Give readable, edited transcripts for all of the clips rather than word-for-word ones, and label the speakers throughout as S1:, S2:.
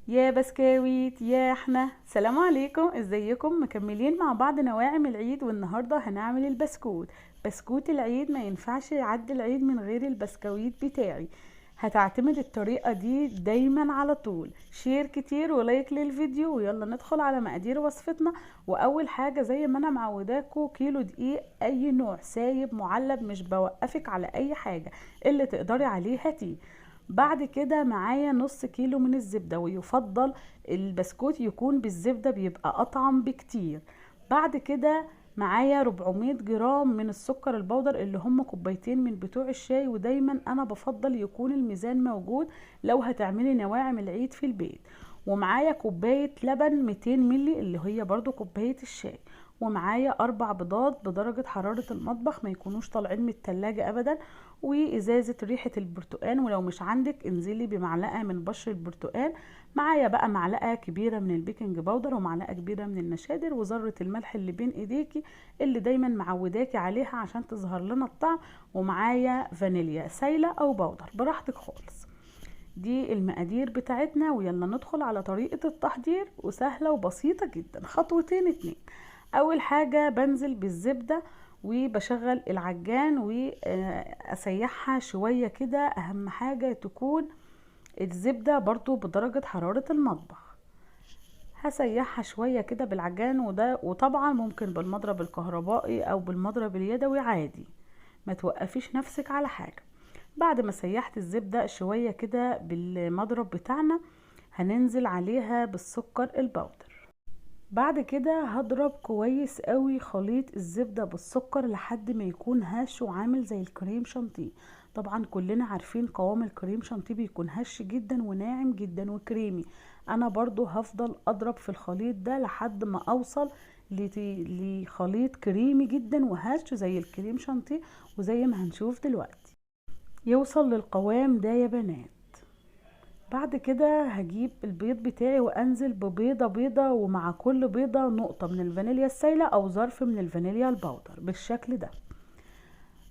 S1: يا بسكاويت يا احنا، سلام عليكم، ازيكم؟ مكملين مع بعض نواعم العيد، والنهارده هنعمل البسكوت. بسكوت العيد ما ينفعش يعدي العيد من غير البسكويت بتاعي. هتعتمد الطريقة دي دايما على طول. شير كتير ولايك للفيديو، ويلا ندخل على مقادير وصفتنا. واول حاجة زي ما انا معوداكوا، كيلو دقيق اي نوع، سايب معلب، مش بوقفك على اي حاجة، اللي تقدري عليه هاتيه. بعد كده معايا نص كيلو من الزبدة، ويفضل البسكوت يكون بالزبدة، بيبقى أطعم بكتير. بعد كده معايا 400 جرام من السكر البودر، اللي هم كوبايتين من بتوع الشاي، ودايما انا بفضل يكون الميزان موجود لو هتعملي نواعم العيد في البيت. ومعايا كوباية لبن 200 ملي، اللي هي برضو كوباية الشاي. ومعايا 4 بيضات بدرجة حرارة المطبخ، ما يكونوش طالعين من التلاجة ابدا. وازازة ريحة البرتقال، ولو مش عندك انزلي بمعلقة من بشر البرتقال. معايا بقى معلقة كبيرة من البيكنج باودر، ومعلقة كبيرة من النشادر، وذرة الملح اللي بين ايديكي، اللي دايما معوداكي عليها عشان تظهر لنا الطعم. ومعايا فانيليا سايلة او باودر، براحتك خالص. دي المقادير بتاعتنا، ويلا ندخل على طريقة التحضير، وسهلة وبسيطة جدا، خطوتين اتنين. اول حاجة بنزل بالزبدة، وبشغل العجان واسيحها شوية كده. اهم حاجة تكون الزبدة برضو بدرجة حرارة المطبخ. هسيحها شوية كده بالعجان، وطبعا ممكن بالمضرب الكهربائي او بالمضرب اليدوي عادي، ما توقفيش نفسك على حاجة. بعد ما سيحت الزبدة شوية كده بالمضرب بتاعنا، هننزل عليها بالسكر البودر. بعد كده هضرب كويس قوي خليط الزبدة بالسكر لحد ما يكون هش وعامل زي الكريم شانتيه. طبعا كلنا عارفين قوام الكريم شانتيه بيكون هش جدا وناعم جدا وكريمي. انا برضو هفضل اضرب في الخليط ده لحد ما اوصل لخليط كريمي جدا وهش زي الكريم شانتيه، وزي ما هنشوف دلوقتي يوصل للقوام ده يا بنات. بعد كده هجيب البيض بتاعي وانزل ببيضة بيضة، ومع كل بيضة نقطة من الفانيليا السايلة او ظرف من الفانيليا البودر بالشكل ده.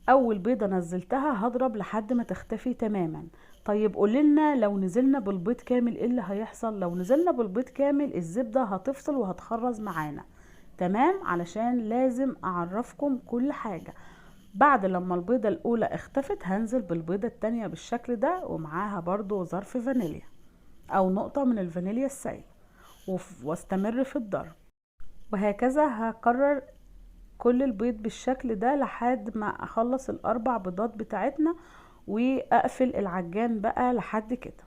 S1: اول بيضة نزلتها هضرب لحد ما تختفي تماما. طيب قولنا لو نزلنا بالبيض كامل ايه اللي هيحصل؟ لو نزلنا بالبيض كامل الزبدة هتفصل وهتخرز معانا. تمام، علشان لازم اعرفكم كل حاجة. بعد لما البيضة الاولى اختفت هنزل بالبيضة التانية بالشكل ده، ومعاها برضو ظرف فانيليا او نقطة من الفانيليا السائل، واستمر في الضرب. وهكذا هكرر كل البيض بالشكل ده لحد ما اخلص ال4 بيضات بتاعتنا، واقفل العجان بقى لحد كده.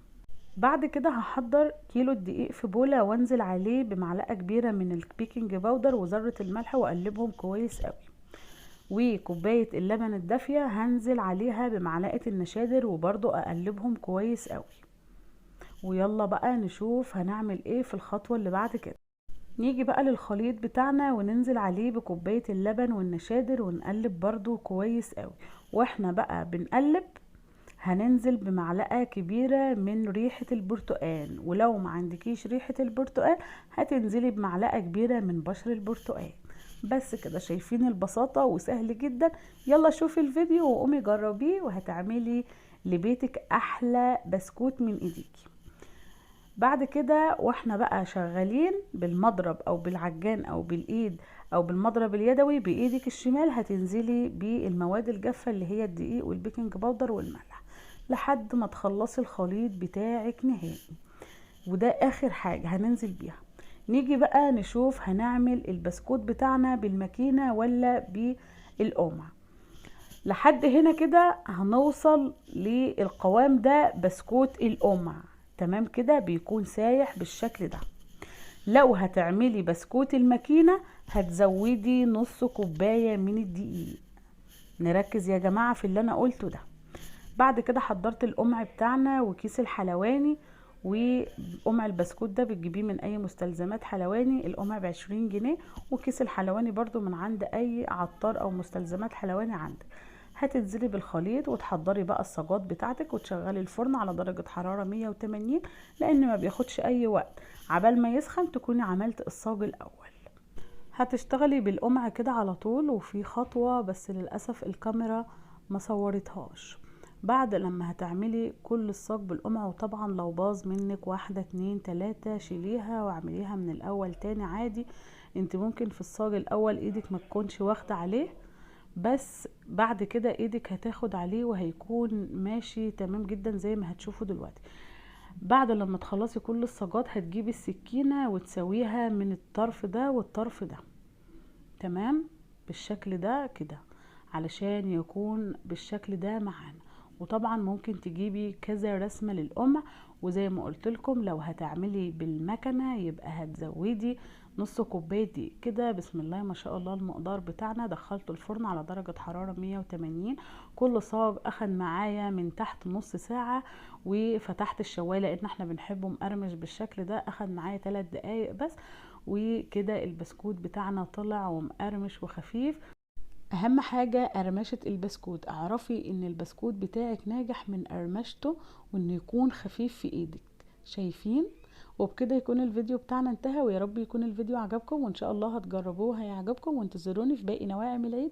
S1: بعد كده هحضر كيلو الدقيق في بولة، وانزل عليه بمعلقة كبيرة من البيكنج باودر وذرة الملح، واقلبهم كويس قوي. وكوباية اللبن الدافية هنزل عليها بمعلقة النشادر، وبرضو اقلبهم كويس قوي. ويلا بقى نشوف هنعمل ايه في الخطوة اللي بعد كده. نيجي بقى للخليط بتاعنا، وننزل عليه بكوباية اللبن والنشادر، ونقلب برضو كويس قوي. واحنا بقى بنقلب هننزل بمعلقة كبيرة من ريحة البرتقال، ولو ما عندكيش ريحة البرتقال هتنزلي بمعلقة كبيرة من بشر البرتقال. بس كده، شايفين البساطة وسهل جدا؟ يلا شوفي الفيديو وقومي جربيه، وهتعملي لبيتك احلى بسكوت من ايديكي. بعد كده واحنا بقى شغالين بالمضرب او بالعجان او بالايد او بالمضرب اليدوي، بايدك الشمال هتنزلي بالمواد الجافة اللي هي الدقيق والبيكنج باودر والملح، لحد ما تخلصي الخليط بتاعك نهائي. وده اخر حاجة هننزل بيها. نيجي بقى نشوف هنعمل البسكوت بتاعنا بالماكينة ولا بالقمع. لحد هنا كده هنوصل للقوام ده بسكوت القمع. تمام كده، بيكون سايح بالشكل ده. لو هتعملي بسكوت الماكينة هتزودي نص كوباية من الدقيق. نركز يا جماعة في اللي انا قلته ده. بعد كده حضرت القمع بتاعنا وكيس الحلواني. وقمع البسكوت ده بتجيبيه من اي مستلزمات حلواني، القمع ب20 جنيه، وكيس الحلواني برضو من عند اي عطار او مستلزمات حلواني عندك. هتنزلي بالخليط وتحضري بقى الصاجات بتاعتك، وتشغلي الفرن على درجة حرارة 180، لان ما بياخدش اي وقت. عبال ما يسخن تكوني عملت الصاج الاول. هتشتغلي بالقمع كده على طول. وفي خطوة بس للأسف الكاميرا ما صورتهاش. بعد لما هتعملي كل الصاج بالقمع، وطبعا لو باظ منك 1 2 3 شيليها واعمليها من الاول تاني عادي. انت ممكن في الصاج الاول ايدك ما تكونش واخده عليه، بس بعد كده ايدك هتاخد عليه وهيكون ماشي تمام جدا زي ما هتشوفوا دلوقتي. بعد لما تخلصي كل الصاجات هتجيبي السكينة وتسويها من الطرف ده والطرف ده، تمام بالشكل ده كده، علشان يكون بالشكل ده معانا. وطبعا ممكن تجيبي كذا رسمة للقمع، وزي ما قلت لكم لو هتعملي بالمكنة يبقى هتزودي نص كوباية دقيق كده. بسم الله ما شاء الله المقدار بتاعنا. دخلته الفرن على درجة حرارة 180. كل صاج اخد معايا من تحت نص ساعة، وفتحت الشواية لان احنا بنحبه مقرمش بالشكل ده، اخد معايا 3 دقايق بس. وكده البسكوت بتاعنا طلع ومقرمش وخفيف. اهم حاجة قرمشة البسكوت، اعرفي ان البسكوت بتاعك ناجح من قرمشته وانه يكون خفيف في ايدك. شايفين؟ وبكده يكون الفيديو بتاعنا انتهى، ويا رب يكون الفيديو عجبكم، وان شاء الله هتجربوه هيعجبكم، وانتظروني في باقي نواعم العيد.